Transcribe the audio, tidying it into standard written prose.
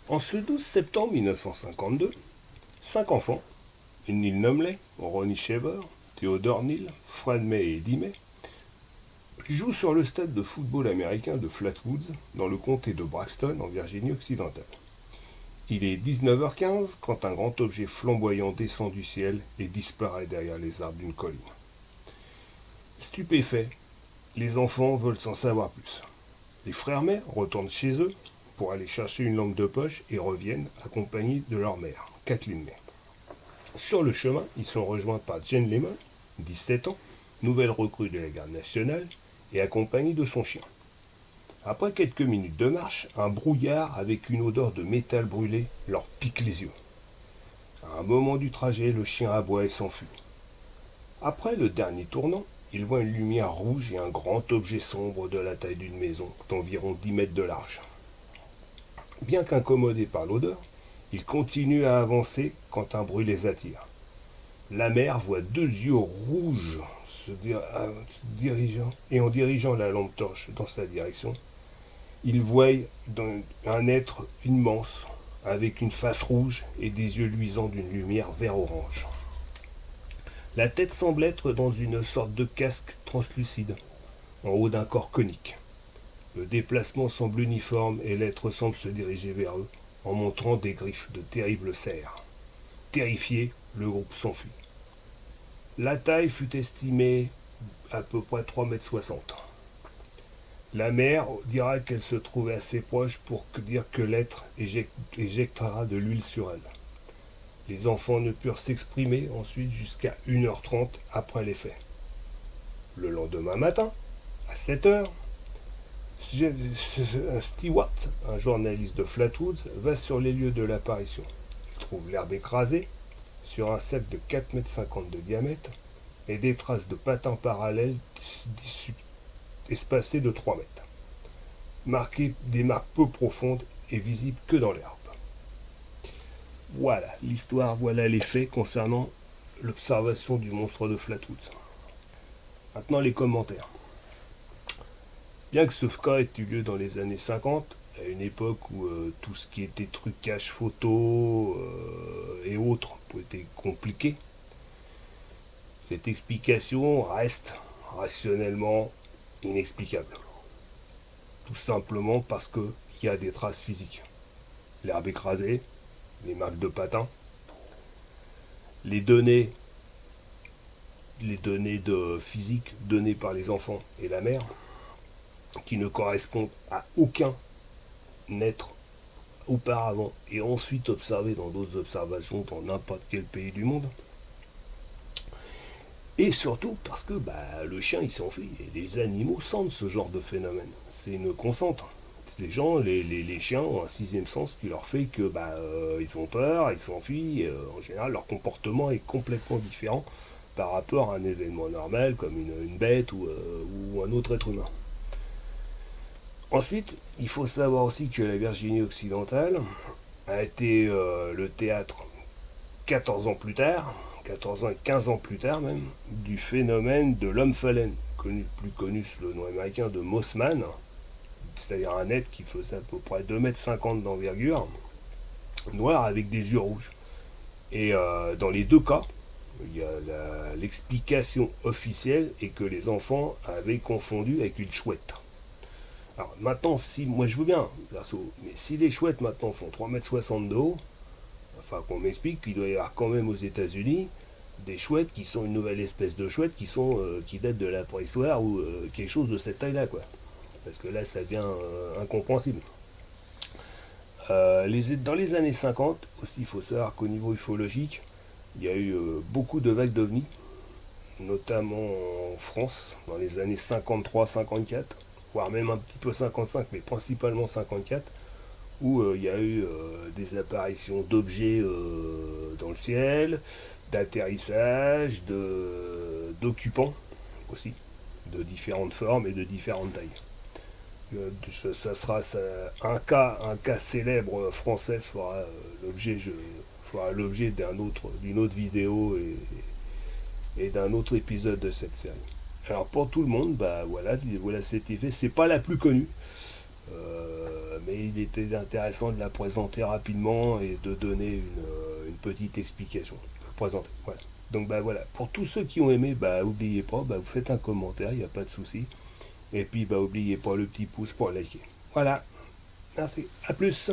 En ce 12 septembre 1952, 5 enfants, Neil Numley, Ronnie Shaver, Theodore Neal, Fred May et Eddie May, jouent sur le stade de football américain de Flatwoods, dans le comté de Braxton, en Virginie-Occidentale. Il est 19h15 quand un grand objet flamboyant descend du ciel et disparaît derrière les arbres d'une colline. Stupéfaits, les enfants veulent en savoir plus. Les frères May retournent chez eux pour aller chercher une lampe de poche et reviennent accompagnés de leur mère, Kathleen May. Sur le chemin, ils sont rejoints par Jane Lehman, 17 ans, nouvelle recrue de la garde nationale, et accompagnée de son chien. Après quelques minutes de marche, un brouillard avec une odeur de métal brûlé leur pique les yeux. À un moment du trajet, le chien aboie et s'enfuit. Après le dernier tournant, ils voient une lumière rouge et un grand objet sombre de la taille d'une maison, d'environ 10 mètres de large. Bien qu'incommodés par l'odeur, ils continuent à avancer quand un bruit les attire. La mère voit 2 yeux rouges et en dirigeant la lampe torche dans sa direction, ils voient un être immense avec une face rouge et des yeux luisants d'une lumière vert-orange. La tête semble être dans une sorte de casque translucide, en haut d'un corps conique. Le déplacement semble uniforme et l'être semble se diriger vers eux, en montrant des griffes de terribles serres. Terrifié, le groupe s'enfuit. La taille fut estimée à peu près 3,60 m. La mère dira qu'elle se trouvait assez proche pour dire que l'être éjectera de l'huile sur elle. Les enfants ne purent s'exprimer ensuite jusqu'à 1h30 après les faits. Le lendemain matin, à 7h, Stewart, un journaliste de Flatwoods, va sur les lieux de l'apparition. Il trouve l'herbe écrasée sur un cercle de 4,50 m de diamètre et des traces de patins parallèles espacées de 3 mètres. Des marques peu profondes et visibles que dans l'herbe. Voilà l'histoire, voilà les faits concernant l'observation du monstre de Flatwoods. Maintenant les commentaires. Bien que ce cas ait eu lieu dans les années 50, à une époque où tout ce qui était trucage photo et autres était compliqué, cette explication reste rationnellement inexplicable. Tout simplement parce qu'il y a des traces physiques. L'herbe écrasée, les marques de patins, les données de physique données par les enfants et la mère, qui ne correspondent à aucun être auparavant et ensuite observé dans d'autres observations dans n'importe quel pays du monde. Et surtout parce que le chien il s'enfuit et les animaux sentent ce genre de phénomène. C'est une constante. Les chiens ont un sixième sens qui leur fait que ils ont peur, ils s'enfuient. En général, leur comportement est complètement différent par rapport à un événement normal comme une bête ou un autre être humain. Ensuite, il faut savoir aussi que la Virginie occidentale a été le théâtre 14 ans plus tard, 14 ans et 15 ans plus tard même, du phénomène de l'homme phalène, plus connu sous le nom américain de Mothman, c'est-à-dire un être qui faisait à peu près 2,50 m d'envergure, noir avec des yeux rouges. Et dans les deux cas, l'explication officielle est que les enfants avaient confondu avec une chouette. Alors maintenant, si moi je veux bien, perso, mais si les chouettes maintenant font 3,60 m de haut, enfin qu'on m'explique qu'il doit y avoir quand même aux États-Unis des chouettes qui sont une nouvelle espèce de chouettes qui datent de la préhistoire ou quelque chose de cette taille-là, quoi. Parce que là, ça devient incompréhensible. Dans les années 50, aussi, il faut savoir qu'au niveau ufologique, il y a eu beaucoup de vagues d'ovnis, notamment en France, dans les années 53-54, voire même un petit peu 55, mais principalement 54, où il y a eu des apparitions d'objets dans le ciel, d'atterrissage, d'occupants aussi, de différentes formes et de différentes tailles. Ça sera un cas célèbre français fera l'objet d'une autre vidéo et d'un autre épisode de cette série. Alors pour tout le monde, voilà cet effet. C'est pas la plus connue, mais il était intéressant de la présenter rapidement et de donner une petite explication. Présenter, voilà. Donc bah voilà, pour tous ceux qui ont aimé, bah oubliez pas, bah vous faites un commentaire, il n'y a pas de souci. Et puis bah oubliez pas le petit pouce pour liker. Voilà, merci, à plus.